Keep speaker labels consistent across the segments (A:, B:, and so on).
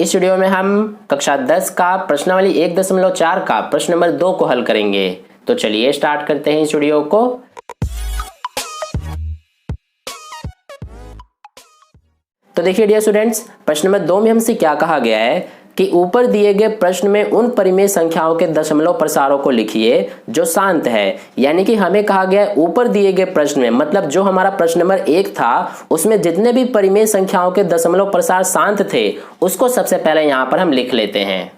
A: इस वीडियो में हम कक्षा 10 का प्रश्नावली 1.4 का प्रश्न नंबर 2 को हल करेंगे। तो चलिए स्टार्ट करते हैं इस वीडियो को। तो देखिए डियर स्टूडेंट्स, प्रश्न नंबर 2 में हमसे क्या कहा गया है कि ऊपर दिए गए प्रश्न में उन परिमेय संख्याओं के दशमलव प्रसारों को लिखिए जो शांत है। यानी कि हमें कहा गया है ऊपर दिए गए प्रश्न में, मतलब जो हमारा प्रश्न नंबर 1 था उसमें जितने भी परिमेय संख्याओं के दशमलव प्रसार शांत थे उसको सबसे पहले यहां पर हम लिख लेते हैं।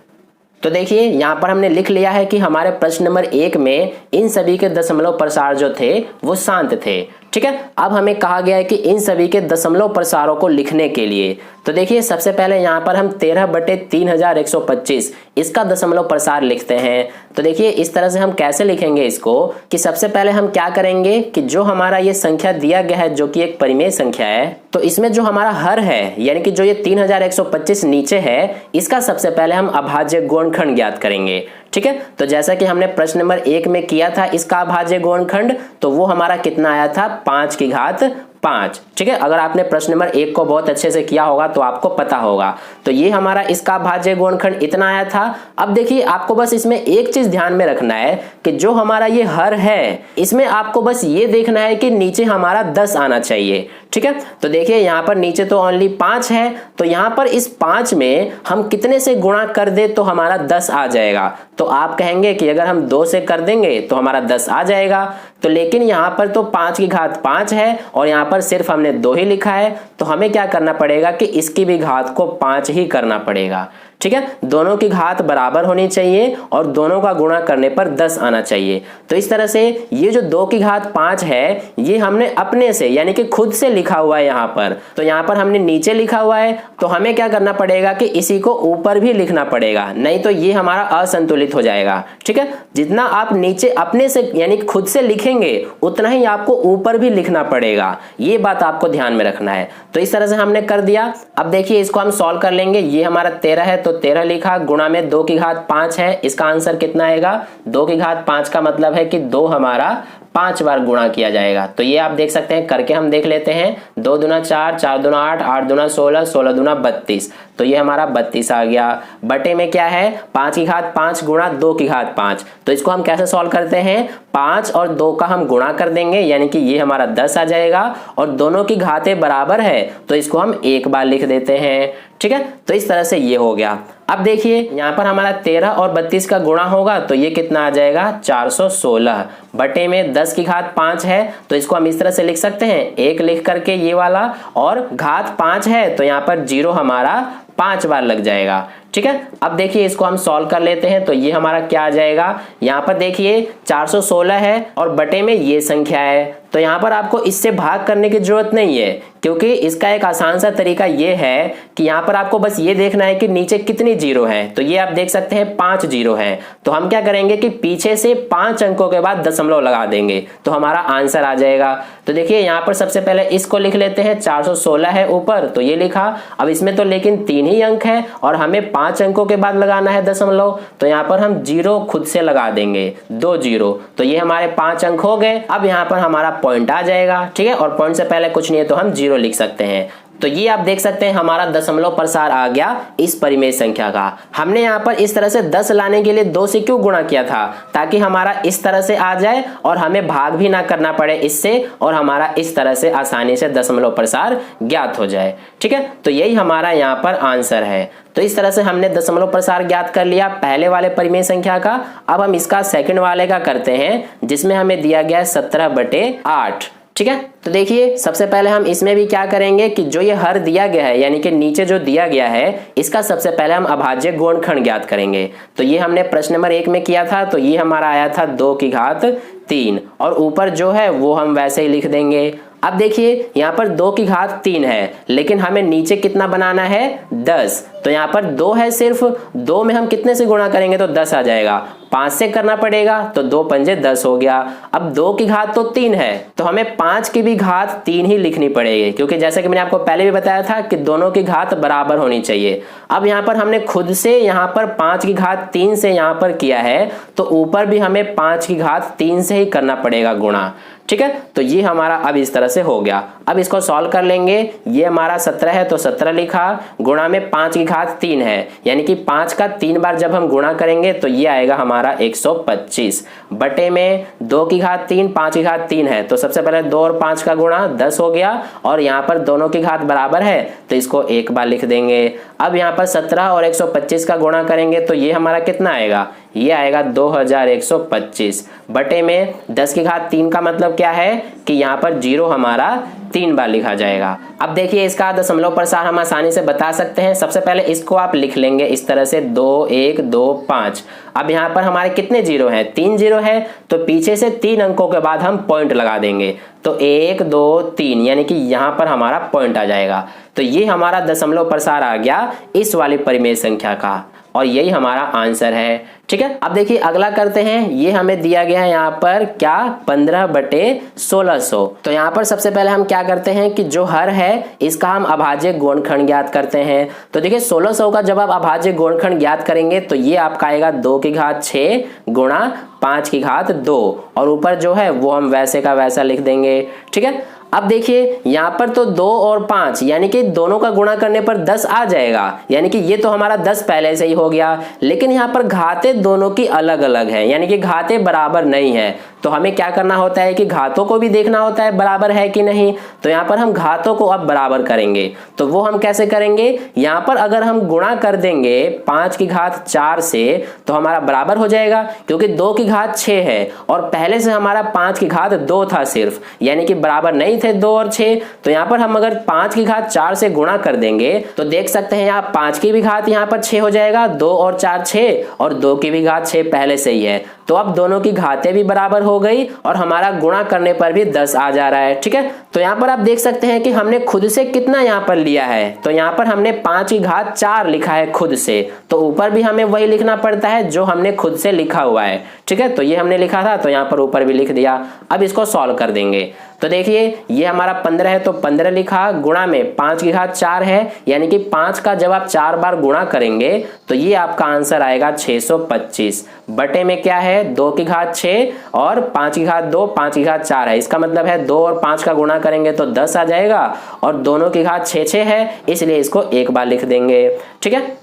A: तो देखिए यहां पर हमने लिख लिया है कि हमारे प्रश्न नंबर 1 में इन सभी के दशमलव प्रसार जो थे वो शांत थे। ठीक है, अब हमें कहा गया है कि इन सभी के दशमलव प्रसारों को लिखने के लिए तो देखिए सबसे पहले यहां पर हम 13/3125 इसका दशमलव प्रसार लिखते हैं। तो देखिए इस तरह से हम कैसे लिखेंगे इसको कि सबसे पहले हम क्या करेंगे कि जो हमारा ये संख्या दिया गया है जो कि एक परिमेय संख्या है, तो इसमें जो हमारा हर है यानी कि जो ये 3125 नीचे है इसका सबसे पहले हम अभाज्य गुणनखंड ज्ञात करेंगे। ठीक है, तो जैसा कि हमने प्रश्न नंबर 1 में किया था इसका अभाज्य गुणनखंड, तो वो हमारा कितना आया था 5 की घात 5। ठीक है, अगर आपने प्रश्न नंबर 1 को बहुत अच्छे से किया होगा तो आपको पता होगा। तो ये हमारा इसका अभाज्य गुणनखंड इतना आया था। अब देखिए आपको बस इसमें एक चीज ध्यान में रखना है कि जो हमारा ये हर है इसमें आपको बस ये देखना है कि नीचे हमारा 10 आना चाहिए। ठीक है, तो देखिए यहाँ पर नीचे तो ओनली 5 है, तो यहाँ पर इस 5 में हम कितने से गुणा कर दे तो हमारा 10 आ जाएगा। तो आप कहेंगे कि अगर हम 2 से कर देंगे तो हमारा 10 आ जाएगा, तो लेकिन यहाँ पर तो 5 की घात 5 है और यहाँ पर सिर्फ हमने 2 ही लिखा है, तो हमें क्या करना पड़ेगा कि इसकी भी घात को 5 ही करना पड़ेगा। ठीक है, दोनों की घात बराबर होनी चाहिए और दोनों का गुणा करने पर 10 आना चाहिए। तो इस तरह से ये जो 2 की घात 5 है ये हमने अपने से यानी कि खुद से लिखा हुआ है यहाँ पर, तो यहाँ पर हमने नीचे लिखा हुआ है, तो हमें क्या करना पड़ेगा कि इसी को ऊपर भी लिखना पड़ेगा, नहीं तो ये हमारा असंतुलित हो जाएगा। ठीक है, जितना आप नीचे अपने से यानी खुद से लिखेंगे उतना ही आपको ऊपर भी लिखना पड़ेगा, ये बात आपको ध्यान में रखना है। तो इस तरह से हमने कर दिया। अब देखिए इसको हम सॉल्व कर लेंगे। ये हमारा 13 है तो 13 लिखा, गुणा में 2 की घात 5 है, इसका आंसर कितना आएगा 2 की घात 5 का मतलब है कि 2 हमारा 5 बार गुणा किया जाएगा। तो ये आप देख सकते हैं, करके हम देख लेते हैं। 2 दूना 4, 4 दूना 8, 8 दूना 16, 16 दूना 32, तो ये हमारा 32 आ गया। बटे में क्या है 5 की घात 5 गुणा 2 की घात 5, तो इसको हम कैसे सॉल्व करते हैं 5 और 2 का हम गुणा कर देंगे यानी कि ये हमारा 10 आ जाएगा और दोनों की घातें बराबर है तो इसको हम एक बार लिख देते हैं। ठीक है, तो इस तरह से ये हो गया। अब देखिए यहाँ पर हमारा 13 और 32 का गुणा होगा तो ये कितना आ जाएगा 416, बटे में 10 की घात 5 है तो इसको हम इस तरह से लिख सकते हैं, एक लिख करके ये वाला, और घात 5 है तो यहाँ पर 0 हमारा 5 बार लग जाएगा। ठीक है, अब देखिए इसको हम सॉल्व कर लेते हैं। तो ये हमारा क्या आ जाएगा, यहाँ पर देखिए 416 है और बटे में ये संख्या है, तो यहाँ पर आपको इससे भाग करने की जरूरत नहीं है क्योंकि इसका एक आसान सा तरीका ये है कि यहाँ पर आपको बस ये देखना है कि नीचे कितनी जीरो है। तो ये आप देख सकते हैं 5 जीरो है, तो हम क्या करेंगे कि पीछे से 5 अंकों के बाद दशमलव लगा देंगे तो हमारा आंसर आ जाएगा। तो देखिए यहाँ पर सबसे पहले इसको लिख लेते हैं, 416 है ऊपर तो ये लिखा। अब इसमें तो लेकिन 3 ही अंक है और हमें 5 अंकों के बाद लगाना है दशमलव, तो यहाँ पर हम 0 खुद से लगा देंगे, 2 0, तो ये हमारे 5 अंक हो गए। अब यहाँ पर हमारा पॉइंट आ जाएगा। ठीक है, और पॉइंट से पहले कुछ नहीं है तो हम 0 लिख सकते हैं। तो ये आप देख सकते हैं हमारा दशमलव प्रसार आ गया इस परिमेय संख्या का। हमने यहाँ पर इस तरह से 10 लाने के लिए 2 से क्यों गुणा किया था, ताकि हमारा इस तरह से आ जाए और हमें भाग भी ना करना पड़े इससे, और हमारा इस तरह से आसानी से दशमलव प्रसार ज्ञात हो जाए। ठीक है, तो यही हमारा यहाँ पर आंसर है। तो इस तरह से हमने दशमलव प्रसार ज्ञात कर लिया पहले वाले परिमेय संख्या का। अब हम इसका सेकंड वाले का करते हैं जिसमें हमें दिया गया 17/8। ठीक है, तो देखिए सबसे पहले हम इसमें भी क्या करेंगे कि जो ये हर दिया गया है यानी कि नीचे जो दिया गया है इसका सबसे पहले हम अभाज्य गुणनखंड ज्ञात करेंगे। तो ये हमने प्रश्न नंबर 1 में किया था, तो ये हमारा आया था 2 की घात 3 और ऊपर जो है वो हम वैसे ही लिख देंगे। अब देखिए यहाँ पर 2 की घात 3 है लेकिन हमें नीचे कितना बनाना है 10, तो यहाँ पर 2 है सिर्फ, 2 में हम कितने से गुणा करेंगे तो 10 आ जाएगा, 5 से करना पड़ेगा तो 2 पंजे 10 हो गया। अब 2 की घात तो 3 है तो हमें 5 की भी घात 3 ही लिखनी पड़ेगी क्योंकि जैसे कि मैंने आपको पहले भी बताया था कि दोनों की घात बराबर होनी चाहिए। अब यहाँ पर हमने खुद से यहाँ पर 5 की घात 3 से यहाँ पर किया है, तो ऊपर भी हमें 5 की घात 3 से ही करना पड़ेगा गुणा। ठीक है, तो ये हमारा अब इस तरह से हो गया। अब इसको सॉल्व कर लेंगे। ये हमारा 17 है तो 17 लिखा, गुणा में 5 की घात 3 है, यानी कि 5 का 3 बार जब हम गुणा करेंगे तो ये आएगा हमारा 125 बटे में 2 की घात 3, 5 की घात 3 है, तो सबसे पहले 2 और 5 का गुणा 10 हो गया, और यहाँ पर दोनों की घात बराबर है तो इसको एक बार लिख देंगे। अब यहाँ पर 17 और 125 का गुणा करेंगे तो ये हमारा कितना आएगा, ये आएगा 2125 बटे में 10 की घात 3 का मतलब क्या है कि यहाँ पर 0 हमारा 3 बार लिखा जाएगा। अब देखिए इसका दशमलव प्रसार हम आसानी से बता सकते हैं। सबसे पहले इसको आप लिख लेंगे इस तरह से 2 1 2 5। अब यहाँ पर हमारे कितने 0 हैं, 3 0 है, तो पीछे से 3 अंकों के बाद हम पॉइंट लगा देंगे, तो 1 2 3, यानी कि यहाँ पर हमारा पॉइंट आ जाएगा। तो ये हमारा दशमलव प्रसार आ गया इस वाली परिमेय संख्या का, और यही हमारा आंसर है। ठीक है, अब देखिए अगला करते हैं। ये हमें दिया गया है यहाँ पर क्या, 15 बटे 1600। तो यहाँ पर सबसे पहले हम क्या करते हैं कि जो हर है इसका हम अभाज्य गुणनखंड ज्ञात करते हैं। तो देखिए 1600 का जब आप अभाज्य गुणनखंड ज्ञात करेंगे तो ये आपका आएगा 2 की घात 6 गुणा 5 की घात 2, और ऊपर जो है वो हम वैसे का वैसा लिख देंगे। ठीक है, अब देखिए यहाँ पर तो 2 और 5 यानी कि दोनों का गुणा करने पर 10 आ जाएगा, यानी कि ये तो हमारा 10 पहले से ही हो गया। लेकिन यहाँ पर घातें दोनों की अलग अलग है, यानी कि घातें बराबर नहीं है, तो हमें क्या करना होता है कि घातों को भी देखना होता है बराबर है कि नहीं। तो यहाँ पर हम घातों को अब बराबर करेंगे, तो वो हम कैसे करेंगे, यहाँ पर अगर हम गुणा कर देंगे 5 की घात 4 से तो हमारा बराबर हो जाएगा, क्योंकि 2 की घात 6 है और पहले से हमारा 5 की घात 2 था सिर्फ, यानी कि बराबर नहीं थे 2 और 6। तो यहाँ पर हम अगर 5 की घात 4 से गुणा कर देंगे तो देख सकते हैं यहाँ 5 की भी घात यहाँ पर 6 हो जाएगा, 2 और 4 6, और 2 की भी घात 6 पहले से ही है, तो अब दोनों की घातें भी बराबर हो गई और हमारा गुणा करने पर भी 10 आ जा रहा है। ठीक है, तो यहाँ पर आप देख सकते हैं कि हमने खुद से कितना यहाँ पर लिया है, तो यहाँ पर हमने 5 की घात 4 लिखा है खुद से, तो ऊपर भी हमें वही लिखना पड़ता है जो हमने खुद से लिखा हुआ है। ठीक है, तो ये हमने लिखा था तो यहाँ पर ऊपर भी लिख दिया। अब इसको सॉल्व कर देंगे, तो देखिए ये हमारा 15 है तो 15 लिखा, गुणा में 5 की घात 4 है, यानी कि 5 का जब आप 4 बार गुणा करेंगे तो ये आपका आंसर आएगा 625 बटे में क्या है, 2 की घात 6 और 5 की घात 2, 5 की घात 4 है, इसका मतलब है 2 और 5 का गुणा करेंगे तो 10 आ जाएगा, और दोनों की घात 6 6 है, इसलिए इसको एक बार लिख देंगे। ठीक है,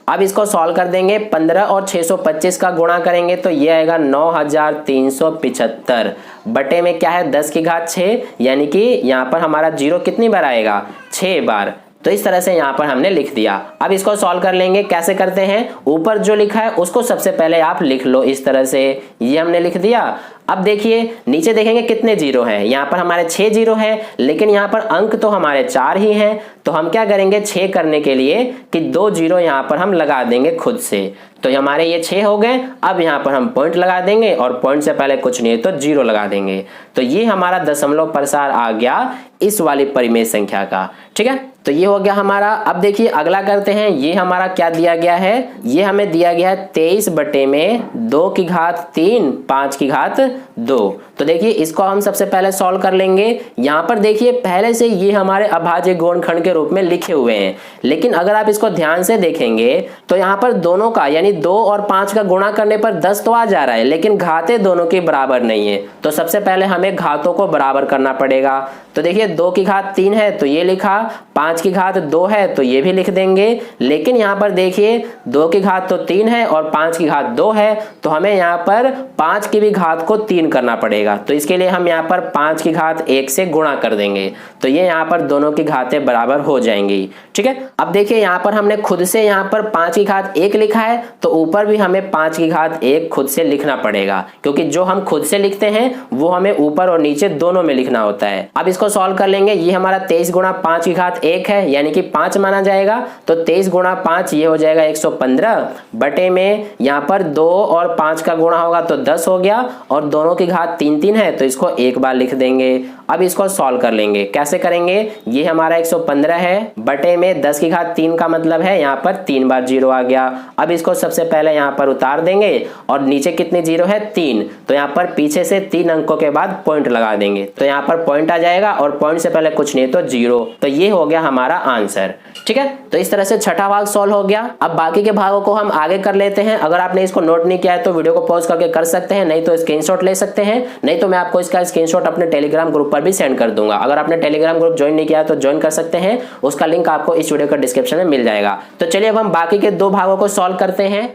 A: अब इसको सॉल्व कर देंगे। 15 और 625 का गुणा करेंगे तो ये आएगा 9375 बटे में क्या है, 10 की घात 6, यानी कि यहाँ पर हमारा 0 कितनी बार आएगा, 6 बार। तो इस तरह से यहाँ पर हमने लिख दिया। अब इसको सॉल्व कर लेंगे। कैसे करते हैं, ऊपर जो लिखा है उसको सबसे पहले आप लिख लो इस तरह से, ये हमने लिख दिया। अब देखिए नीचे देखेंगे कितने 0 हैं, यहाँ पर हमारे 6 0 हैं, लेकिन यहाँ पर अंक तो हमारे 4 ही हैं, तो हम क्या करेंगे 6 करने के लिए कि 2 0 यहाँ पर हम लगा देंगे खुद से, तो हमारे ये 6 हो गए। अब यहाँ पर हम पॉइंट लगा देंगे, और पॉइंट से पहले कुछ नहीं है तो 0 लगा देंगे, तो ये हमारा दशमलव प्रसार आ गया इस वाली परिमेय संख्या का। ठीक है, तो ये हो गया हमारा। अब देखिए अगला करते हैं। ये हमारा क्या दिया गया है, ये हमें दिया गया है 23 बटे में 2 की घात 3, 5 की घात 2। तो देखिए इसको हम सबसे पहले सॉल्व कर लेंगे। यहाँ पर देखिए पहले से ये हमारे अभाज्य गुणनखंड के रूप में लिखे हुए हैं, लेकिन अगर आप इसको ध्यान से देखेंगे तो यहाँ पर दोनों का यानी 2 और 5 का गुणा करने पर 10 तो आ जा रहा है, लेकिन घातें दोनों की बराबर नहीं है, तो सबसे पहले हमें घातों को बराबर करना पड़ेगा। तो देखिए 2 की घात 3 है तो ये लिखा, 5 की घात 2 है तो ये भी लिख देंगे, लेकिन यहाँ पर देखिए 2 की घात तो 3 है और 5 की घात 2 है, तो हमें यहाँ पर 5 की भी घात को 3 करना पड़ेगा। तो इसके लिए हम यहाँ पर 5 की घात 1 से गुणा कर देंगे, तो ये यहाँ पर दोनों की घातें बराबर हो जाएंगी। ठीक है, अब देखिए यहाँ पर हमने खुद से यहाँ पर 5 की घात 1 लिखा है, तो ऊपर भी हमें 5 की घात 1 खुद से लिखना पड़ेगा, क्योंकि जो हम खुद से लिखते हैं वो हमें ऊपर और नीचे दोनों में लिखना होता है। अब इसको सॉल्व कर लेंगे। ये हमारा 23 गुणा 5 की घात 1 है, यानी कि 5 माना जाएगा, तो 23 गुणा 5 ये हो जाएगा 115 बटे में यहाँ पर 2 और 5 का गुणा होगा तो 10 हो गया, और दोनों की घात 3 3 है तो इसको एक बार लिख देंगे। अब इसको सॉल्व कर लेंगे। कैसे करेंगे, ये हमारा 115 है बटे में 10 की घात 3 का मतलब है यहाँ पर 3 बार 0 आ गया। अब इसको सबसे पहले यहाँ पर उतार देंगे, और नीचे कितने 0 है 3, तो यहाँ पर पीछे से 3 अंकों के बाद पॉइंट लगा देंगे, तो यहाँ पर पॉइंट आ जाएगा, और पॉइंट से पहले कुछ नहीं तो 0। तो ये हो गया हमारा आंसर। ठीक है, तो इस तरह से छठा भाग सॉल्व हो गया। अब बाकी के भागों को हम आगे कर लेते हैं। अगर आपने इसको नोट नहीं किया है तो वीडियो को पॉज करके कर सकते हैं, नहीं तो स्क्रीनशॉट ले सकते हैं, नहीं तो मैं आपको इसका स्क्रीनशॉट अपने टेलीग्राम ग्रुप पर भी सेंड कर दूंगा। अगर आपने टेलीग्राम ग्रुप ज्वाइन नहीं किया तो ज्वाइन कर सकते हैं, उसका लिंक आपको इस वीडियो का डिस्क्रिप्शन में मिल जाएगा। तो चलिए अब हम बाकी के 2 भागों को सॉल्व करते हैं।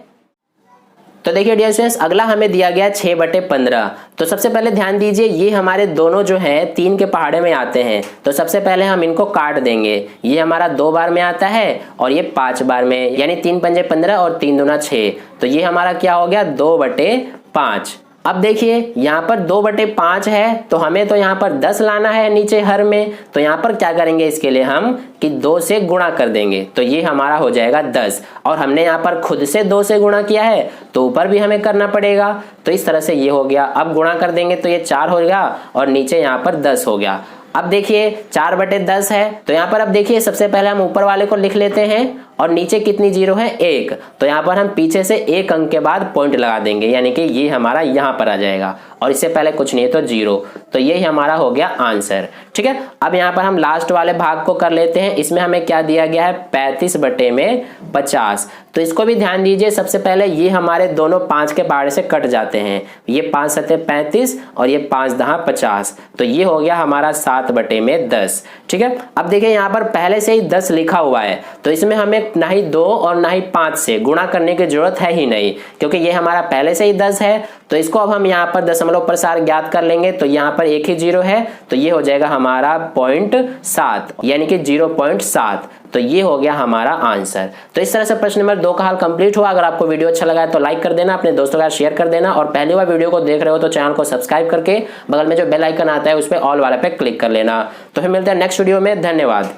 A: तो देखिए डियर स्टूडेंट्स, अगला हमें दिया गया 6/15। तो सबसे पहले ध्यान दीजिए, ये हमारे दोनों जो हैं 3 के पहाड़े में आते हैं। तो सबसे पहले हम इनको काट देंगे। ये हमारा 2 बार में आता है और ये 5 बार में, यानी 3 पंजे 15 और 3 दूना 6। तो ये हमारा क्या हो गया 2/5। अब देखिए यहाँ पर 2/5 है, तो हमें तो यहाँ पर 10 लाना है नीचे हर में। तो यहाँ पर क्या करेंगे इसके लिए हम कि 2 से गुणा कर देंगे, तो ये हमारा हो जाएगा 10। और हमने यहाँ पर खुद से 2 से गुणा किया है तो ऊपर भी हमें करना पड़ेगा। तो इस तरह से ये हो गया। अब गुणा कर देंगे तो ये 4 हो गया और नीचे यहाँ पर 10 हो गया। अब देखिए 4/10 है, तो यहाँ पर अब देखिए सबसे पहले हम ऊपर वाले को लिख लेते हैं और नीचे कितनी जीरो है 1। तो यहाँ पर हम पीछे से 1 अंक के बाद पॉइंट लगा देंगे, यानी कि ये हमारा यहाँ पर आ जाएगा और इससे पहले कुछ नहीं है तो 0। तो यही हमारा हो गया आंसर। ठीक है, अब यहाँ पर हम लास्ट वाले भाग को कर लेते हैं। इसमें हमें क्या दिया गया है 35/50। तो इसको भी ध्यान दीजिए, सबसे पहले ये हमारे दोनों 5 के पहाड़े से कट जाते हैं। ये 5 सते 35 और ये 5 दहा 50। तो ये हो गया हमारा 7/10। ठीक है, अब देखिए यहाँ पर पहले से ही 10 लिखा हुआ है, तो इसमें हमें ना ही 2 और ना ही 5 से गुणा करने की जरूरत है ही नहीं, क्योंकि ये हमारा पहले से ही 10 है। तो इसको अब हम यहाँ पर दशमलव प्रसार ज्ञात कर लेंगे। तो यहाँ पर एक ही 0 है, तो ये हो जाएगा हमारा 0.7, यानी कि 0.7। तो ये हो गया हमारा आंसर। तो इस तरह से प्रश्न नंबर 2 का हल कंप्लीट हुआ। अगर आपको वीडियो अच्छा लगा है तो लाइक कर देना, अपने दोस्तों के साथ शेयर कर देना, और पहली बार वीडियो को देख रहे हो तो चैनल को सब्सक्राइब करके बगल में जो बेल आइकन आता है उस पर ऑल वाले पे क्लिक कर लेना। तो फिर मिलते हैं नेक्स्ट वीडियो में। धन्यवाद।